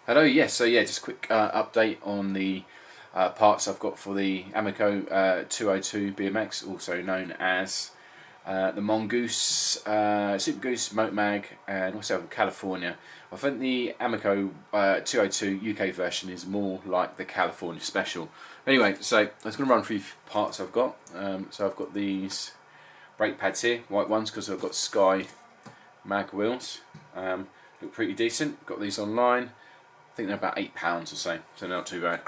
Hello, yes, so yeah, just a quick update on the parts I've got for the Ammaco 202 BMX, also known as the Mongoose Supergoose, Motomag, and also California. I think the Ammaco 202 UK version is more like the California Special. Anyway, so I'm just going to run through parts I've got. So I've got these brake pads here, white ones, because I've got Sky mag wheels. Look pretty decent. Got these online. I think they're about £8 or so they're not too bad.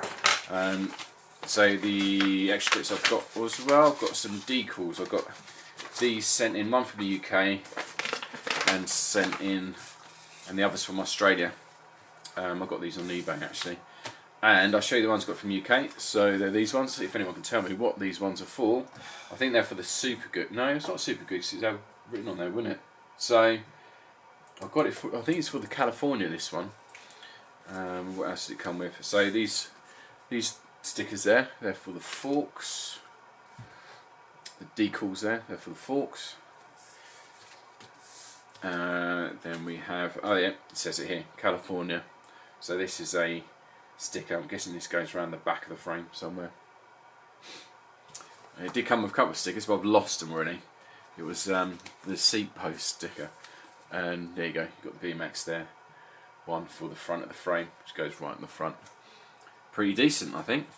So the extra bits I've got as well, I've got some decals. I've got these sent in, one from the UK and sent in, and the others from Australia. I've got these on eBay actually. And I'll show you the ones I got from UK. So they're these ones. If anyone can tell me what these ones are for. I think they're for the Supergoose. No, it's not Supergoose, it's written on there, wouldn't it? So I've got it for, I think it's for the California, this one. What else did it come with? So these stickers there, they're for the forks. The decals there, they're for the forks. Then we have, oh yeah, it says it here, California. So this is a sticker. I'm guessing this goes around the back of the frame somewhere. It did come with a couple of stickers, but I've lost them already. It was the seat post sticker, and there you go. You've got the BMX there. One for the front of the frame, which goes right in the front. Pretty decent, I think.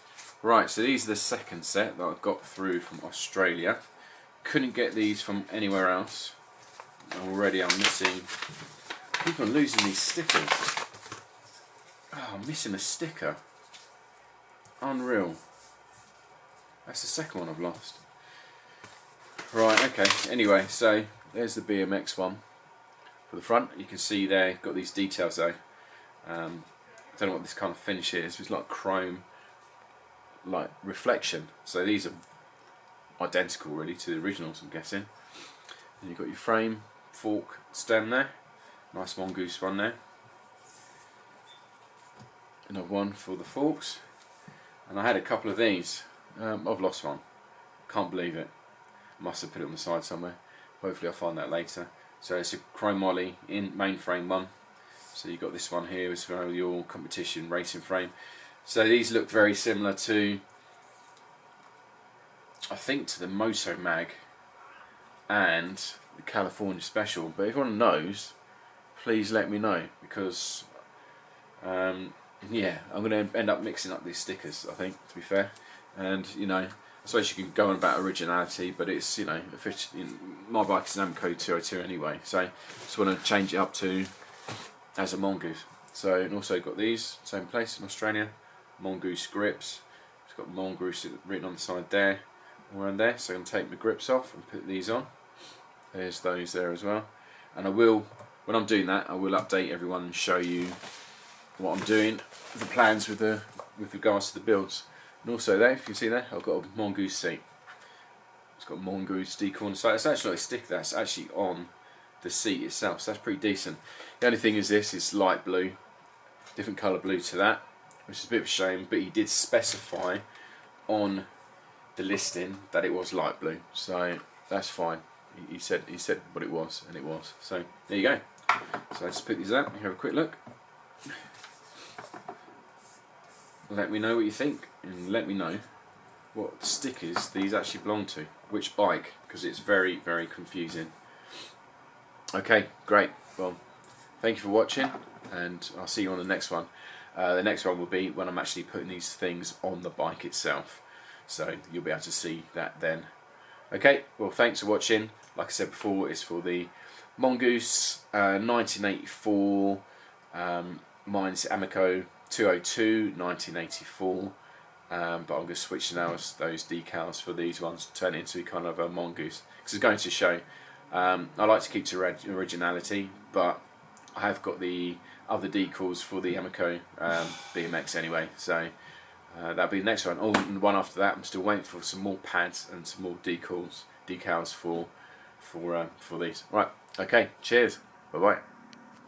Right, so these are the second set that I've got through from Australia. Couldn't get these from anywhere else. Already I'm missing. I keep on losing these stickers. Oh, I'm missing a sticker. Unreal. That's the second one I've lost. Right, okay. Anyway, so there's the BMX one. For the front, you can see there, got these details though. I don't know what this kind of finish is. It's like chrome, like reflection. So these are identical really to the originals, I'm guessing. And you've got your frame, fork, stem there. Nice Mongoose one there. Another one for the forks. And I had a couple of these. I've lost one. Can't believe it. Must have put it on the side somewhere. Hopefully I'll find that later. So it's a chrome moly in mainframe one. So you've got this one here as well, your competition racing frame. So these look very similar to, I think, to the Motomag and the California Special. But if anyone knows, please let me know, because yeah, I'm going to end up mixing up these stickers, I think, to be fair. And you know, I suppose you can go on about originality, but it's, you know, my bike is an Ammaco 202 anyway, so I just want to change it up to as a Mongoose. So, and also got these, same place in Australia, Mongoose grips. It's got Mongoose written on the side there, around there. So I'm going to take the grips off and put these on. There's those there as well. And I will, when I'm doing that, I will update everyone and show you what I'm doing, the plans with regards to the builds. And also there, if you can see there, I've got a Mongoose seat. It's got Mongoose decal on the side. It's actually like a sticker that's actually on the seat itself, so that's pretty decent. The only thing is this is light blue, different colour blue to that, which is a bit of a shame, but he did specify on the listing that it was light blue, so that's fine. He said what it was, and it was. So there you go. So let's put these out and have a quick look. Let me know what you think, and let me know what stickers these actually belong to, which bike, because it's very, very confusing. Okay, great. Well, thank you for watching, and I'll see you on the next one. The next one will be when I'm actually putting these things on the bike itself, so you'll be able to see that then. Okay, well, thanks for watching. Like I said before, it's for the Mongoose 1984, mine's Ammaco 202 1984, but I'm going to switch now as those decals for these ones to turn into kind of a Mongoose, because it's going to show. I like to keep to originality, but I have got the other decals for the Ammaco BMX anyway, so that'll be the next one. Oh, and the one after that, I'm still waiting for some more pads and some more decals for these. Right, okay, cheers, bye bye.